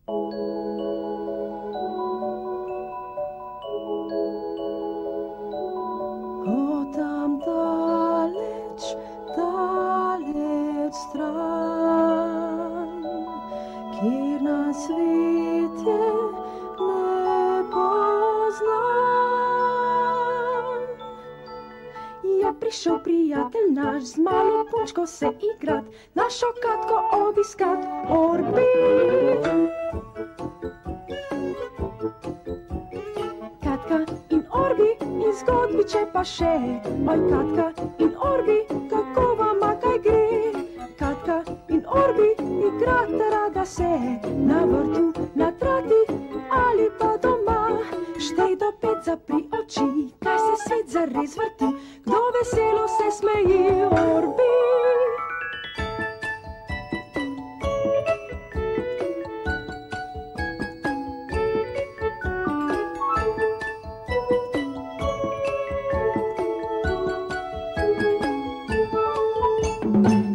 O tam daleč, daleč stran, kjer na svete ne poznan, je prišel prijatelj naš z malo punčko se igrat, našo Katko obiskat, Orbi. Katka in Orbi in zgodbiče pa še, oj Katka in Orbi, kako vama kaj gre? Katka in Orbi igrate rada se, na vrtu, na trati ali pa doma. Štej do 5, zapri oči, kaj se svet zares vrti, kdo veselo se smeji, Orbi.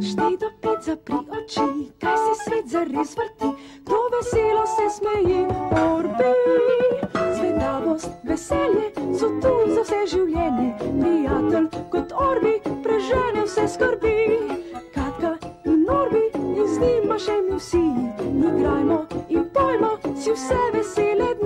Štej do 5, zapri oči, kaj se svet zares vrti, kdo veselo se smeji, Orbi. Zvedavost, veselje so tu za vse življenje, prijatelj kot Orbi prežene vse skrbi. Katka in Orbi in z njima še mi vsi, igrajmo in pojmo si vse vesele dni.